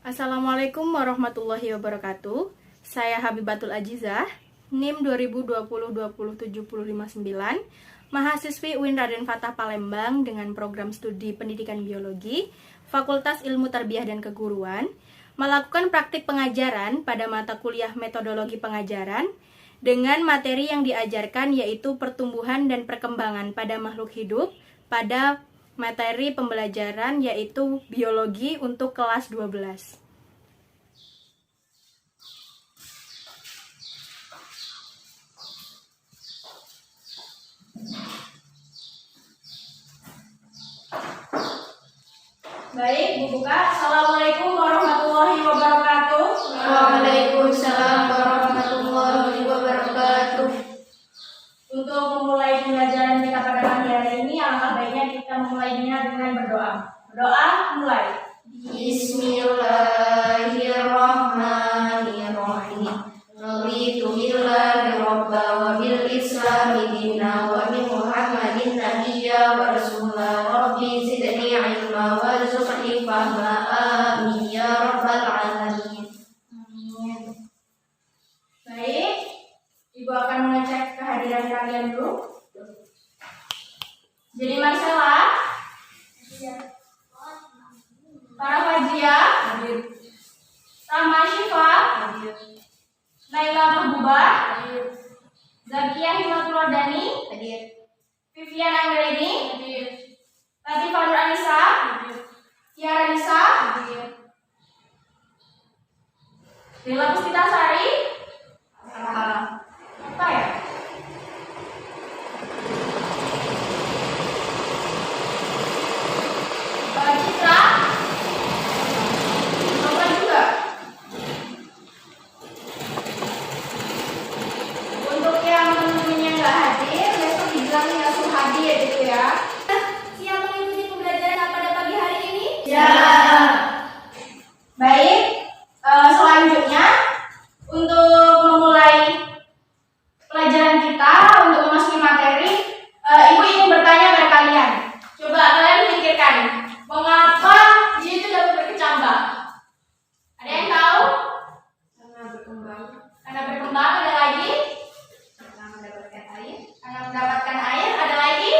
Assalamualaikum warahmatullahi wabarakatuh. Saya Habibatul Ajizah, NIM 2020-20759, mahasiswi UIN Raden Fatah Palembang dengan program studi Pendidikan Biologi, Fakultas Ilmu Tarbiyah dan Keguruan, melakukan praktik pengajaran pada mata kuliah Metodologi Pengajaran dengan materi yang diajarkan yaitu pertumbuhan dan perkembangan pada makhluk hidup pada materi pembelajaran yaitu biologi untuk kelas 12. Baik, dibuka. Assalamualaikum warahmatullahi wabarakatuh. Waalaikumsalam warahmatullahi wabarakatuh. Untuk memulai pembelajaran kita pada pagi hari ini, alangkah baiknya kita memulainya dengan berdoa. Berdoa, mulai. Bismillahirrahmanirrahim. Raditu billahi rabba wa bil islami dina wa bi Muhammadin nabiyya wa rasulah. Rabbi zidni ilma warzuqni fahma. Amin ya rabbal alamin. Amin. Baik, Ibu akan mengecek kehadiran kalian dulu. Jadi Marcella, Para Fajia, Rahma Syifa, Naila Mahbuba, Zakia Himatul Wardani, Vivian Anggreni, Latifah Nur Anissa, Tiara Nisa, Dela Puspitasari, apa ya? Citra, apa juga? Untuk yang teman-temannya nggak hadir, besok dibilang langsung hadir gitu ya. Siap mengikuti pembelajaran pada pagi hari ini? Ya. Baik, selanjutnya untuk memulai pelajaran kita, untuk memasuki materi, Ibu ingin bertanya pada kalian. Coba kalian pikirkan, mengapa biji itu dapat berkecambah? Ada yang tahu? Karena berkembang, Karena berkembang, ada lagi? karena mendapatkan air. Karena mendapatkan air, ada lagi?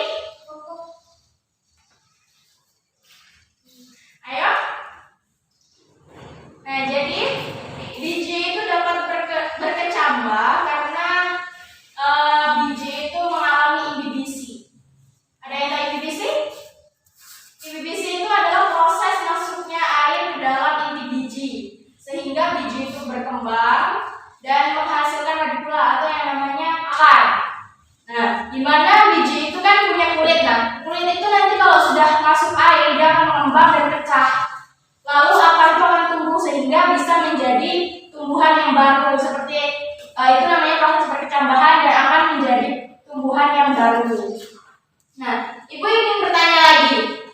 Ayo. Nah, jadi biji itu dapat berkecambah karena biji itu mengalami imbibisi. Ada yang tahu imbibisi? Imbibisi itu adalah proses masuknya air ke dalam inti biji, sehingga biji itu berkembang dan menghasilkan radikula atau yang namanya akar. Nah, di mana biji itu kan punya kulit. Nah, kulit itu nanti kalau sudah masuk air, dia akan mengembang dan pecah. Lalu akar itu akan tumbuh sehingga bisa menjadi tumbuhan yang baru. Seperti itu namanya proses perkecambahan dan akan menjadi tumbuhan yang baru. Nah, Ibu ingin bertanya lagi.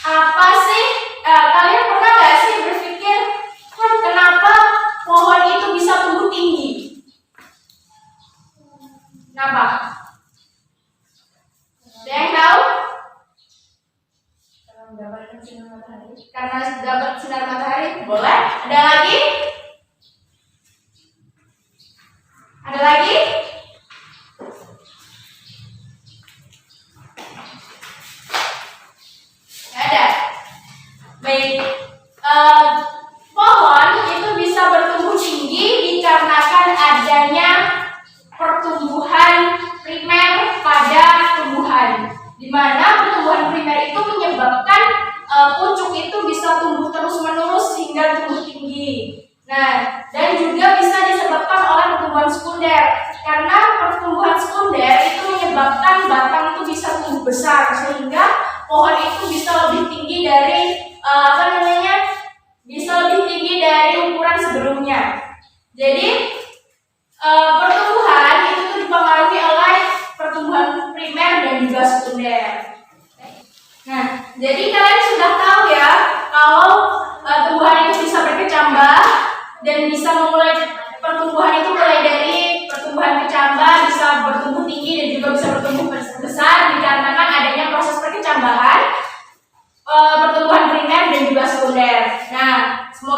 Apa sih, kalian pernah nggak sih berpikir, kenapa pohon itu bisa tumbuh tinggi? Kenapa? Ada yang tahu? Karena mendapatkan sinar matahari. Karena dapat sinar matahari. Boleh? Ada lagi? Ada lagi? Nggak ada. Baik. Pohon itu bisa bertumbuh tinggi dikarenakan adanya pertumbuhan primer pada tumbuhan, di mana pertumbuhan primer itu menyebabkan pucuk itu bisa tumbuh terus-menerus hingga tumbuh tinggi. Nah, dan juga bisa disebabkan oleh pertumbuhan sekunder, karena pertumbuhan sekunder itu menyebabkan batang itu bisa tumbuh besar sehingga pohon itu bisa lebih tinggi dari bisa lebih tinggi dari ukuran sebelumnya. Jadi pertumbuhan itu tuh dipengaruhi oleh pertumbuhan primer dan juga sekunder. Nah, jadi kalian sudah tahu ya kalau tumbuhan itu bisa berkecambah dan bisa memulai pertumbuhan itu mulai dari pertumbuhan kecambah bisa bertumbuh tinggi dan juga bisa bertumbuh besar dikarenakan adanya proses perkecambahan, pertumbuhan primer dan juga sekunder. Nah, semoga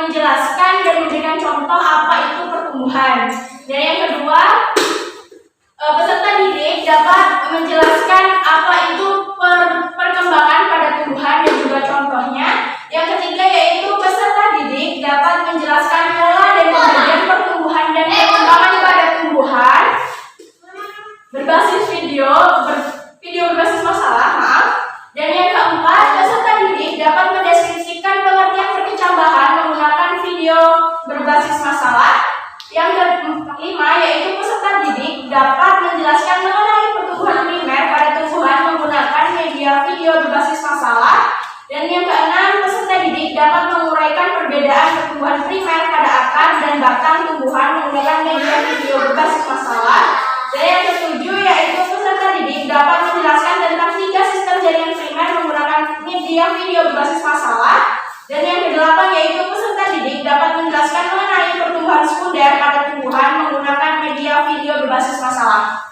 menjelaskan dan memberikan contoh apa itu pertumbuhan. Dan yang kedua, peserta didik dapat menjelaskan apa itu perkembangan pada tumbuhan dan juga contohnya. Yang ketiga yaitu peserta didik dapat menjelaskan pola dan pembagian pertumbuhan dan perkembangan pada tumbuhan berbasis video berbasis masalah, maaf. Dan yang keempat, peserta didik dapat mendeskripsikan pengertian perkecambahan menggunakan video berbasis masalah. Yang kelima yaitu peserta didik dapat menjelaskan mengenai pertumbuhan primer pada tumbuhan menggunakan media video berbasis masalah. Dan yang keenam, peserta didik dapat menguraikan perbedaan pertumbuhan primer pada akar dan batang tumbuhan menggunakan media video berbasis masalah. Dan yang ketujuh yaitu peserta didik dapat menjelaskan tentang 3 sistem jaringan primer menggunakan media video berbasis masalah. Dan yang kedelapan yaitu peserta didik dapat menjelaskan mengenai pertumbuhan sekunder pada tumbuhan menggunakan media video berbasis masalah.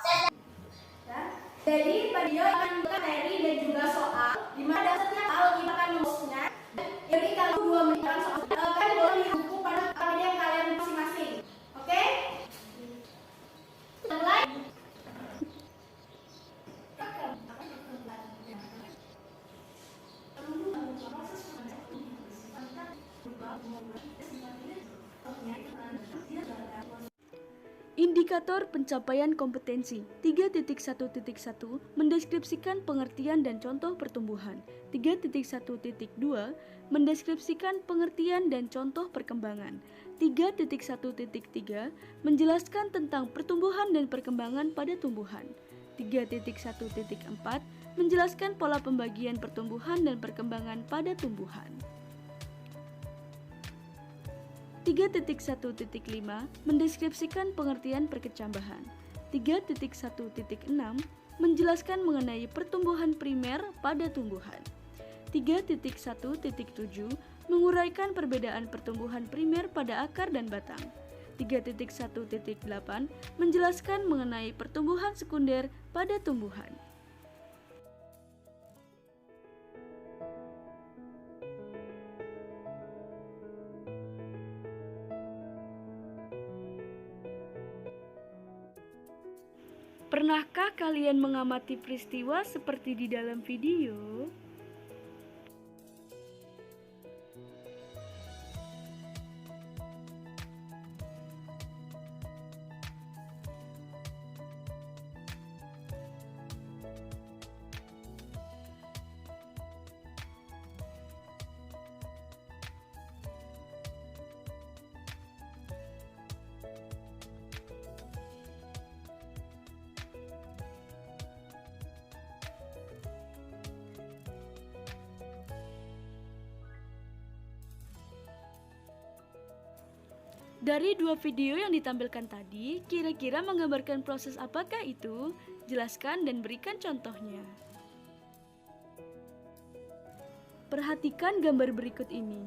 Jadi video akan materi dan juga soal, di mana setiap hal kita akan menulisnya. Jadi kalau 2 menit soal, kalian boleh di buku pada karya kalian masing-masing. Oke? Mulai. Indikator pencapaian kompetensi 3.1.1 mendeskripsikan pengertian dan contoh pertumbuhan. 3.1.2 mendeskripsikan pengertian dan contoh perkembangan. 3.1.3 menjelaskan tentang pertumbuhan dan perkembangan pada tumbuhan. 3.1.4 menjelaskan pola pembagian pertumbuhan dan perkembangan pada tumbuhan. 3.1.5 mendeskripsikan pengertian perkecambahan. 3.1.6 menjelaskan mengenai pertumbuhan primer pada tumbuhan. 3.1.7 menguraikan perbedaan pertumbuhan primer pada akar dan batang. 3.1.8 menjelaskan mengenai pertumbuhan sekunder pada tumbuhan. Pernahkah kalian mengamati peristiwa seperti di dalam video? Dari 2 video yang ditampilkan tadi, kira-kira menggambarkan proses apakah itu? Jelaskan dan berikan contohnya. Perhatikan gambar berikut ini.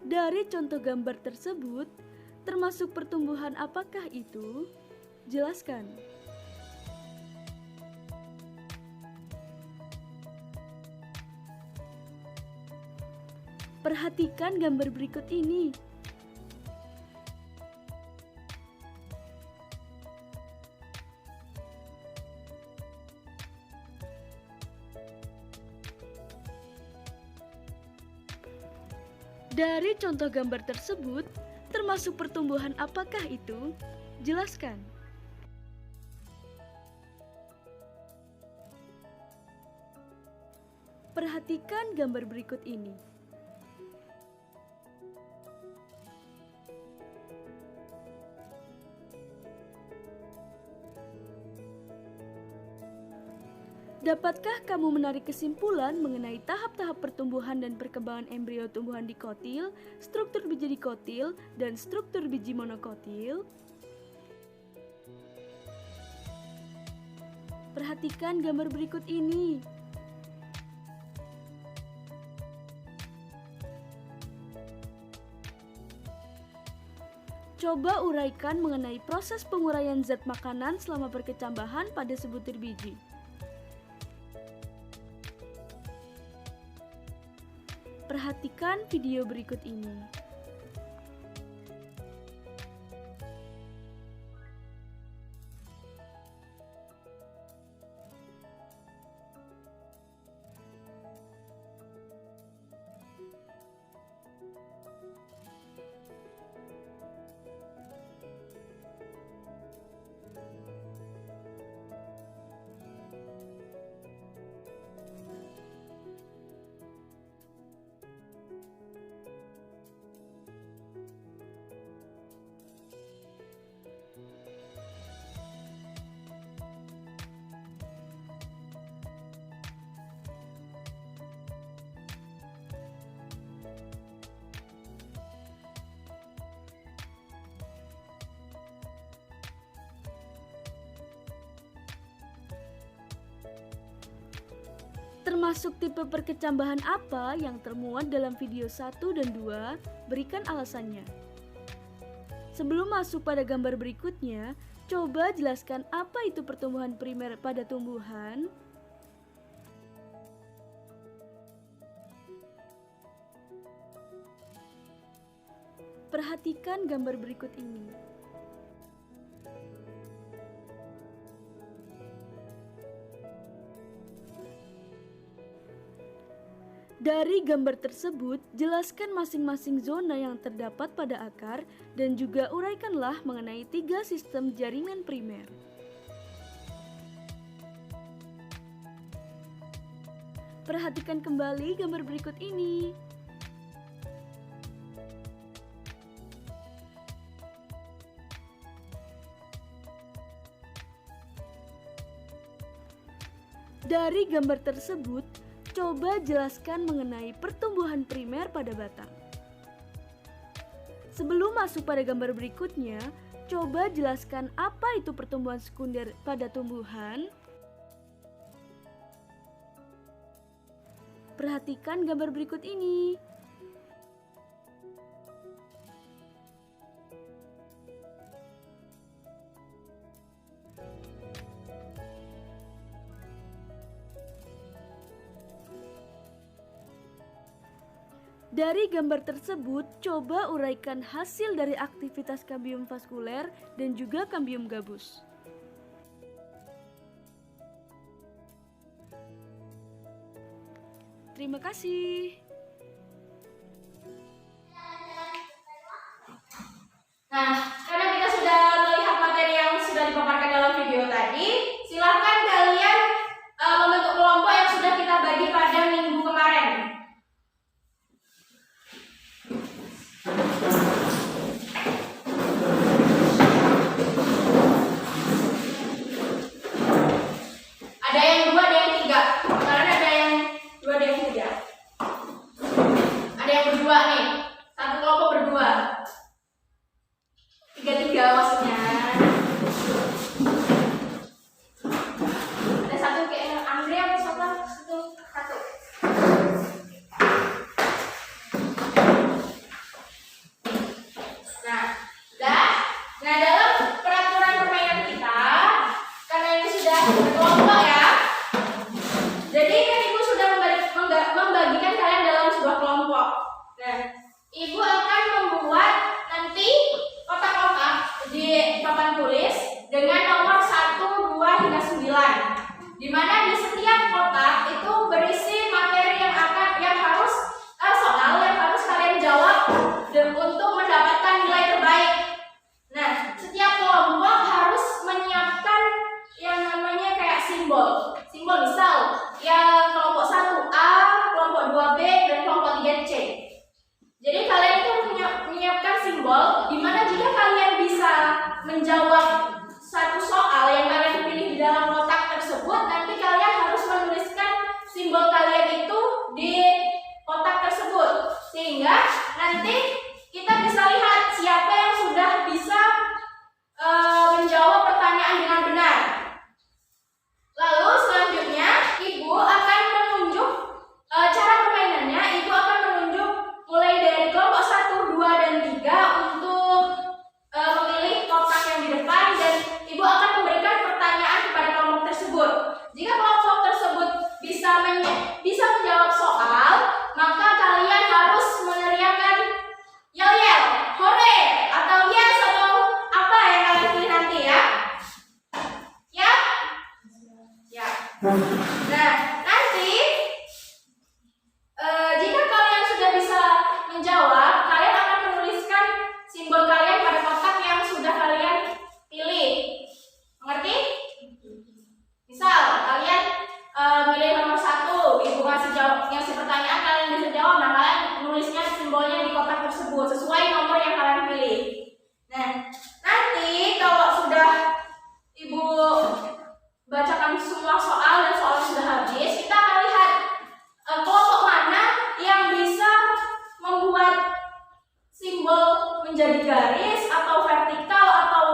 Dari contoh gambar tersebut, termasuk pertumbuhan apakah itu? Jelaskan. Perhatikan gambar berikut ini. Dari contoh gambar tersebut, termasuk pertumbuhan apakah itu? Jelaskan. Perhatikan gambar berikut ini. Dapatkah kamu menarik kesimpulan mengenai tahap-tahap pertumbuhan dan perkembangan embrio tumbuhan dikotil, struktur biji dikotil, dan struktur biji monokotil? Perhatikan gambar berikut ini. Coba uraikan mengenai proses penguraian zat makanan selama berkecambahan pada sebutir biji. Perhatikan video berikut ini. Termasuk tipe perkecambahan apa yang termuat dalam video 1 dan 2, berikan alasannya. Sebelum masuk pada gambar berikutnya, coba jelaskan apa itu pertumbuhan primer pada tumbuhan. Perhatikan gambar berikut ini. Dari gambar tersebut, jelaskan masing-masing zona yang terdapat pada akar dan juga uraikanlah mengenai 3 sistem jaringan primer. Perhatikan kembali gambar berikut ini. Dari gambar tersebut, coba jelaskan mengenai pertumbuhan primer pada batang. Sebelum masuk pada gambar berikutnya, coba jelaskan apa itu pertumbuhan sekunder pada tumbuhan. Perhatikan gambar berikut ini. Dari gambar tersebut, coba uraikan hasil dari aktivitas kambium vaskuler dan juga kambium gabus. Terima kasih. Nah, karena kita sudah melihat materi yang sudah dipaparkan dalam video tadi, silakan kalian membentuk kelompok yang sudah kita bagi pada minggu kemarin. Ada yang 2, ada yang 3. Kemarin ada yang 2, ada yang 3. Ada yang berdua nih. Satu kelompok berdua. 3-3 maksudnya. Ada satu kayak Andre atau siapa? Satu. Nah, dalam peraturan permainan kita, karena ini sudah berkelompok ya. Jadi kan ibu sudah membagikan kalian dalam sebuah kelompok. Nah, ibu akan membuat nanti kotak-kotak di papan tulis dengan nomor 1, 2 hingga 9. Di mana di setiap kotak itu berisi materi yang harus soal yang harus kalian jawab dan untuk mendapatkan nilai terbaik. Nah, setiap kelompok harus menyiapkan yang namanya kayak simbol. Simbol misal yang kelompok 1A, kelompok 2B, dan kelompok 3C. Jadi kalian itu menyiapkan simbol di mana jika kalian bisa menjawab satu soal yang kalian pilih di dalam kotak tersebut, nanti kalian harus Nah, nanti jika kalian sudah bisa menjawab, kalian akan menuliskan simbol kalian pada kotak yang sudah kalian pilih. Mengerti? Misal kalian pilih nomor 1, ibu ngasih pertanyaan, kalian bisa jawab. Nah, kalian menulisnya simbolnya di kotak tersebut sesuai nomor yang kalian pilih. Nah, nanti kalau sudah ibu bacakan semua soal dan soal sudah habis, kita akan lihat kelompok mana yang bisa membuat simbol menjadi garis atau vertikal atau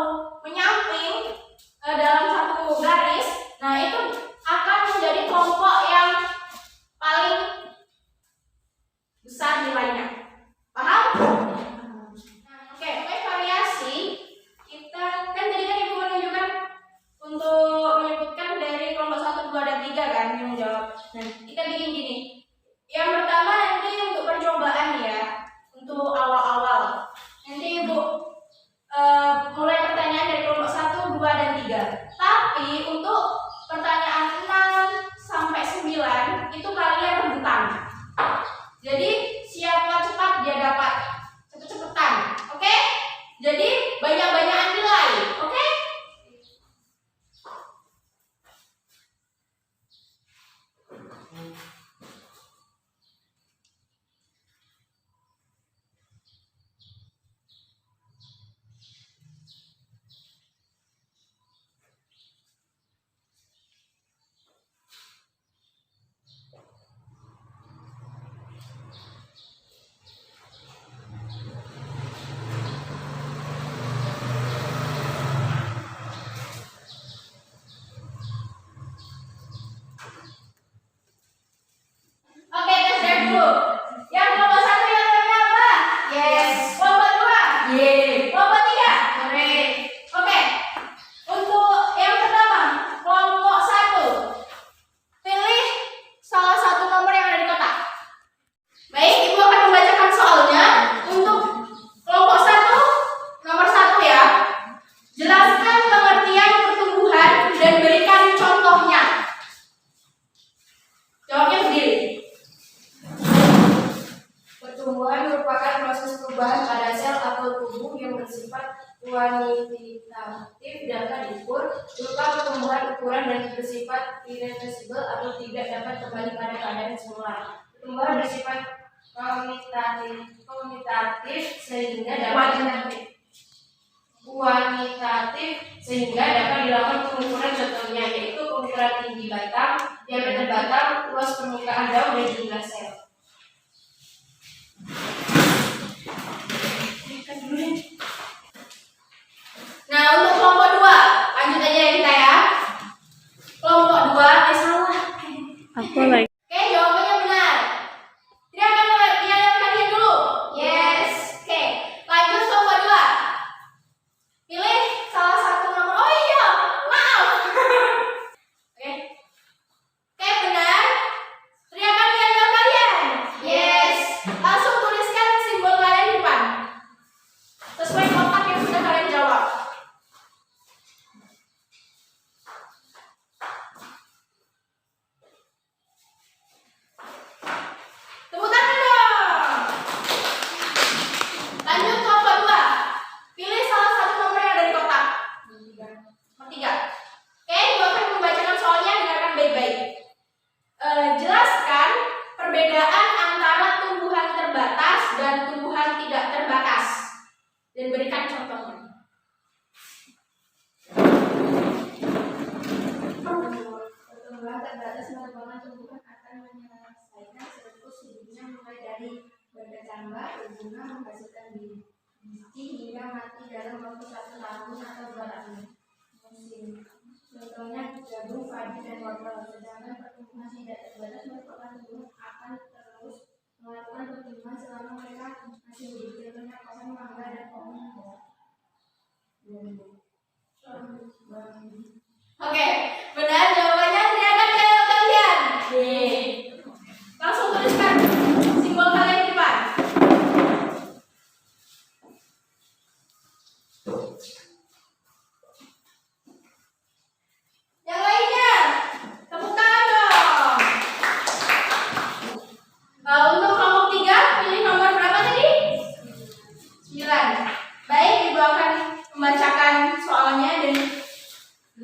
menyamping dalam satu garis. Nah, itu akan menjadi kelompok yang paling besar nilainya. Paham? Oke, variasi kita kan tadi kan ibu menunjukkan untuk menyebutkan dari kelompok 1, 2, dan 3 kan yang menjawab. Nah, kita bikin gini. Yang pertama nanti untuk percobaan ya, untuk awal-awal. Nanti ibu mulai pertanyaan dari kelompok 1, 2, dan 3. Tapi untuk pertanyaan 6 sampai 9 itu kalian rebutan. Jadi siapa cepat dia dapat cepet-cepetan. Oke? Jadi banyak-banyakan nilai. Oke? Oke, tes drive dulu. Yang kelompok 1 yang namanya apa? Yes. Kelompok 2? Ye. Kelompok 3? Hore. Oke. Untuk yang pertama, kelompok 1. Pilih salah satu nomor yang ada di kotak. Baik, ibu akan membacakan soalnya. Untuk kelompok 1, nomor 1 ya. Jelaskan pengertian pertumbuhan dan berikan contohnya. Jawabnya berdiri. Pertumbuhan merupakan proses perubahan pada sel atau tubuh yang bersifat kuantitatif dapat diukur, berupa pertumbuhan ukuran dan bersifat irreversibel atau tidak dapat kembali pada keadaan semula. Pertumbuhan bersifat kuantitatif sehingga dapat dilakukan pengukuran, contohnya yaitu pengukuran tinggi batang, diameter batang, luas permukaan daun, dan jumlah sel. Nah, untuk kelompok 2, lanjut aja ya kita ya. Kelompok 2, salah. Apa lagi? Oke, jawabannya benar. Teriakan yang kalian dulu. Yes. Oke, lanjut kelompok 2. Pilih salah satu nomor. Oh iya, maaf. Oke. Oke, benar. Teriakan yang kalian. Yes. Langsung tuliskan simbol kalian di depan. Sesuai kotak yang sudah kalian jawab. Tepuk tangan dong. Lanjut kelompok 2. Pilih salah satu nomor yang ada di kotak. Nomor 3. Oke, gue akan membacakan soalnya, dengarkan baik-baik. Jelaskan perbedaan antara tumbuhan terbatas dan tumbuhan tidak terbatas. Dan berikan contohnya. Pertumbuhan terbatas merupakan tumbuhan akan menyelesaikan siklus hidupnya mulai dari berkecambah, berbunga, menghasilkan biji hingga mati dalam waktu 1 tahun atau 2 tahun. Musim. Contohnya jagung, padi, dan wortel. Sedangkan pertumbuhan tidak terbatas merupakan tumbuhan akan terus melakukan pertumbuhan selama mereka masih hidup. Contohnya pohon mangga dan pohon Oke, benar jawabannya. Teriakan kalian. Langsung tuliskan simbol kalian di depan. Yang lainnya, tepuk tangan.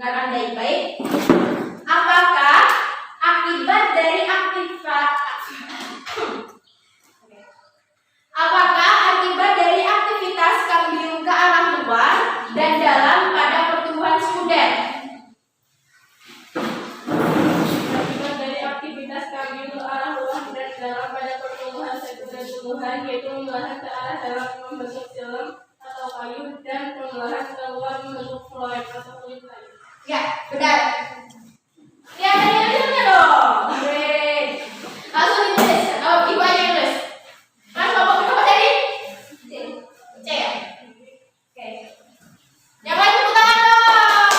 Dengarkan baik-baik. Apakah akibat dari aktivitas kambium ke arah luar dan dalam pada pertumbuhan sekunder? Akibat dari aktivitas kambium ke arah luar dan dalam pada pertumbuhan sekunder tumbuhan, yaitu pembelahan ke arah dalam membentuk film atau kayu dan pembelahan keluar membentuk floret atau kulit kayu. Ya, benar. Ya, tadi dong. Great. Langsung ditulis. Oh, ibu aja yang tulis. Mas, bapak berapa tadi? C ya? Oke. Yang lain tepuk tangan dong.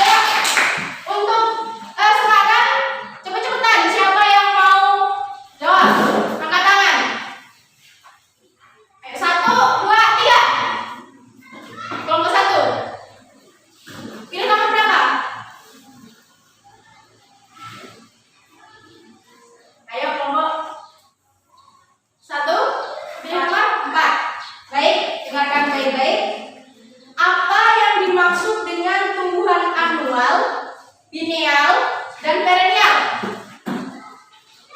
Ayo. Untuk sekarang cepet-cepetan. Siapa yang mau jawab? Angkat tangan. Ayo, 1, 2, 3. Kelompok 1. Pilih nomor berapa? Ayo kelompok 1. Pilih nomor 4. Baik, dengarkan baik-baik. Apa yang dimaksud dengan tumbuhan anual, biennial, dan perennial?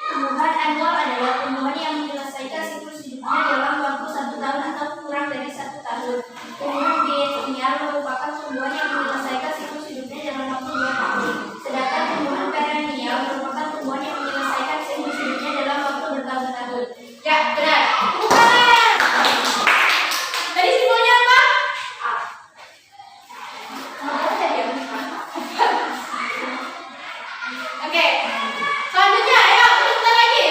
Tumbuhan anual adalah tumbuhan yang menyelesaikan siklus hidupnya dalam waktu 1 tahun atau kurang dari 1 tahun. Tumbuhan biennial merupakan tumbuhan yang menyelesaikan siklus hidupnya dalam waktu 2 tahun. Sedangkan tumbuhan perennial merupakan tumbuhan yang menyelesaikan siklus hidupnya dalam waktu bertahun-tahun. Ya, benar. Tepuk tangan. Tadi simbolnya apa? Oke. Selanjutnya, ayo sebentar lagi.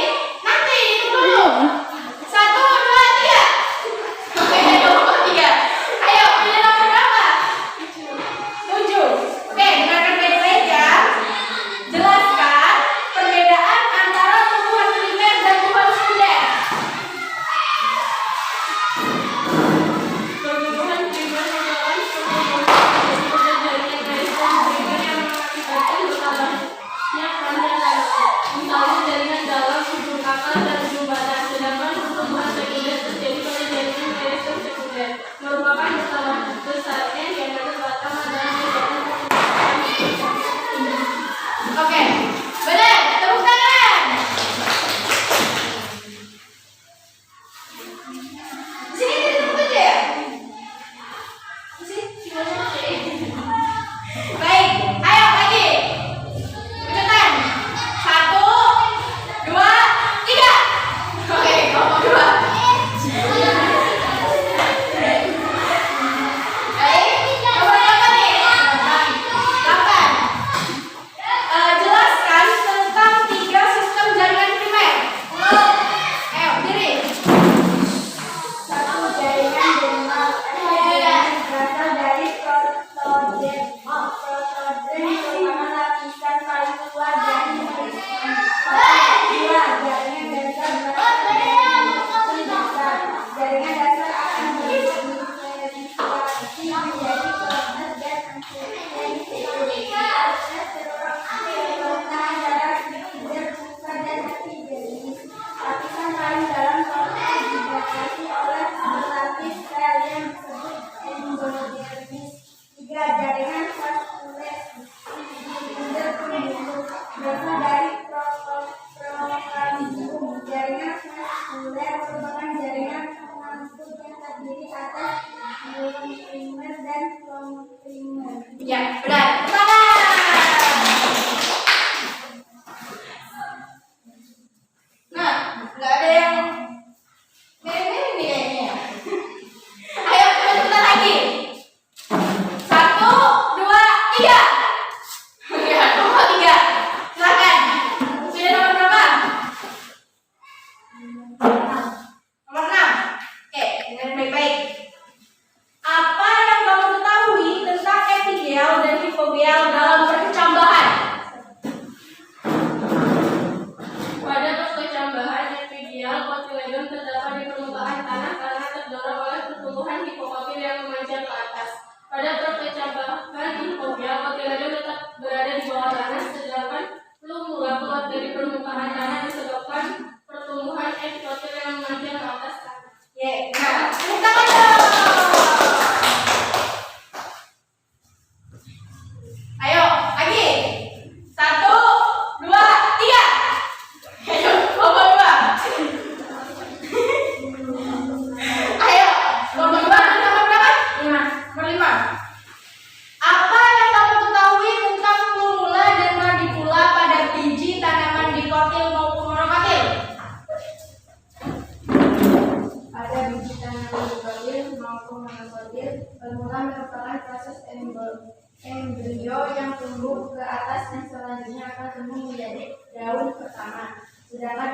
embrio yang tumbuh ke atas dan selanjutnya akan tumbuh menjadi daun pertama. Sedangkan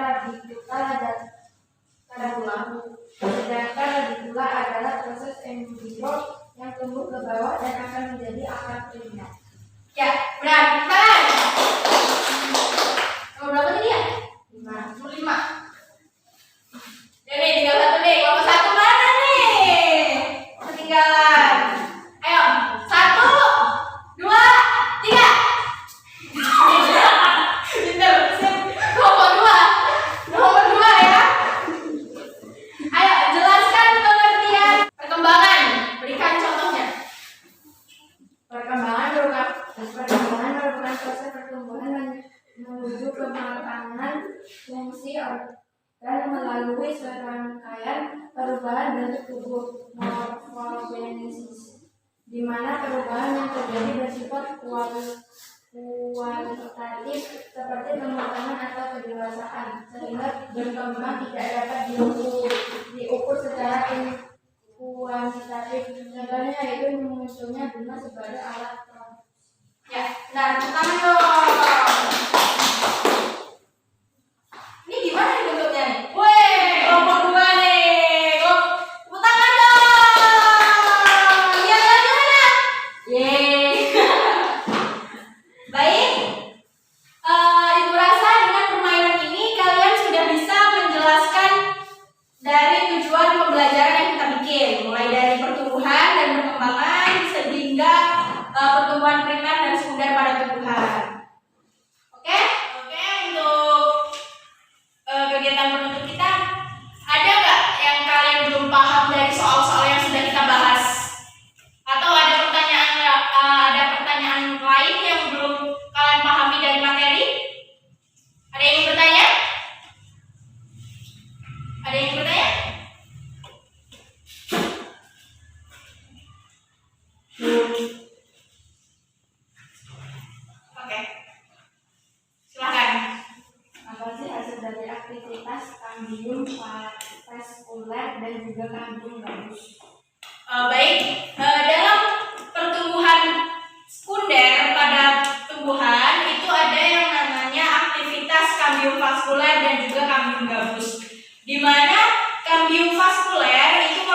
radikula adalah proses embrio yang tumbuh ke bawah dan akan menjadi akar primer. Ya, benar. Tangan. Nomor berapa tadi ya? 5. Nomor 5. Nih, tinggal satu nih. Kelompok satu mana nih? Ketinggalan. Ayo, 1, 2, 3. Pinter. Kelompok 2. Nomor 2 ya. Ayo, jelaskan pengertian perkembangan. Berikan contohnya. Perkembangan merupakan proses pertumbuhan menuju kematangan fungsi organ melalui serangkaian perubahan bentuk tubuh morfogenesis, di mana perubahan yang terjadi bersifat kualitatif seperti kematangan atau kedewasaan, sehingga berkembang tidak dapat diukur secara kuantitatif. Contohnya yaitu munculnya bunga sebagai alat Ya, nah, tepuk tangan dong. Ini gimana nih bentuknya nih? Wih, kelompok 2 nih. Tepuk tangan dong. Yang lagi mana? Yeay. Baik. Ibu rasa dengan permainan ini kalian sudah bisa menjelaskan dari tujuan pembelajaran yang kita bikin, mulai dari pertumbuhan dan perkembangan sehingga pertumbuhan primer dan sekunder pada tumbuhan. Oke, untuk kegiatan penutup kita, ada nggak yang kalian belum paham dari soal-soal yang sudah kita bahas? Atau ada pertanyaan lain yang belum kalian pahami dari materi? Ada yang ingin bertanya? Ada yang ingin bertanya? Oke, silakan. apa sih hasil dari aktivitas kambium vaskuler dan juga kambium gabus? Baik, dalam pertumbuhan sekunder pada tumbuhan itu ada yang namanya aktivitas kambium vaskuler dan juga kambium gabus, di mana kambium vaskuler itu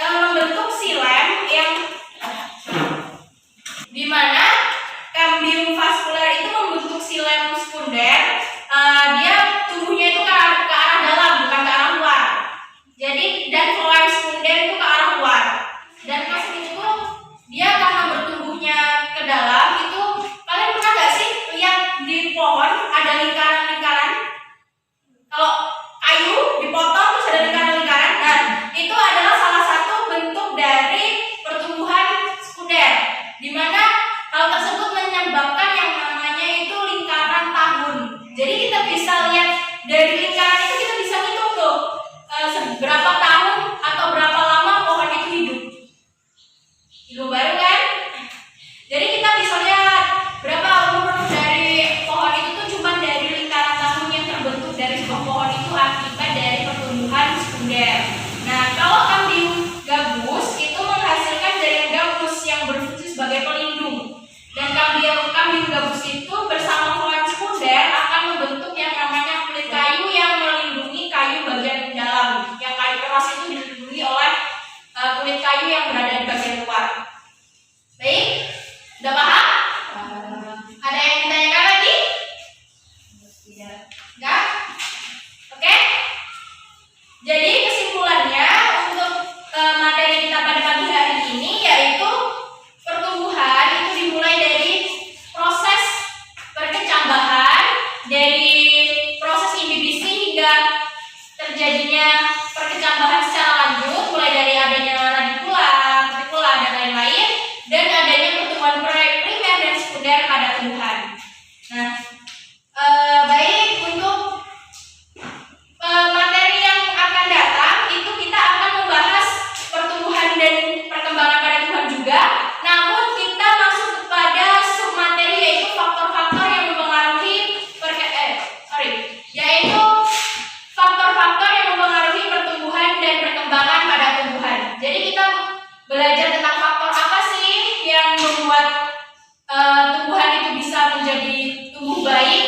membentuk silem yang sekunder. Dia tumbuhnya itu ke arah dalam, bukan ke arah luar. Jadi dan floem sekunder itu ke arah luar. Dan pas itu dia karena bertumbuhnya ke dalam itu, kalian pernah nggak sih lihat di pohon ada lingkaran-lingkaran? Kalau kayu dipotong terus ada lingkaran-lingkaran, nah itu adalah salah satu bentuk dari pertumbuhan sekunder, di mana hal tersebut menyebabkan yang namanya itu lingkaran tahun. Jadi kita bisa lihat dari lingkaran itu, kita bisa hitung tuh berapa tahun atau berapa lama pohon itu hidup. Hidup baru kan? Jadi kita bisa lihat berapa umur dari pohon itu tuh cuma dari lingkaran tahun yang terbentuk dari sebuah pohon itu akibat dari pertumbuhan sekunder. Nah, kalau kambium gabus itu menghasilkan jaringan gabus yang berfungsi sebagai pelindung. Dan kambium gabus itu bersama floem sekunder akan membentuk yang namanya kulit kayu yang melindungi kayu bagian dalam. Yang kayu keras itu dilindungi oleh kulit kayu yang berada di bagian luar. Baik, udah paham? Ada yang ditanyakan lagi? Tidak. Enggak? Oke? Jadi kesimpulannya untuk materi kita pada pagi hari ini yaitu pertumbuhan itu dimulai dari proses perkecambahan, dari proses imbibisi hingga terjadinya perkecambahan secara lanjut, mulai dari adanya radikula, kutikula, dan lain-lain, dan adanya pertumbuhan primer dan sekunder pada tumbuhan. Nah, baik, untuk materi yang akan datang itu kita akan membahas pertumbuhan dan perkembangan pada tumbuhan juga. Namun kita masuk kepada submateri yaitu faktor-faktor yang mempengaruhi yaitu faktor-faktor yang mempengaruhi pertumbuhan dan perkembangan pada tumbuhan. Jadi kita belajar tentang faktor apa sih yang membuat membuat tumbuhan itu bisa menjadi tumbuh baik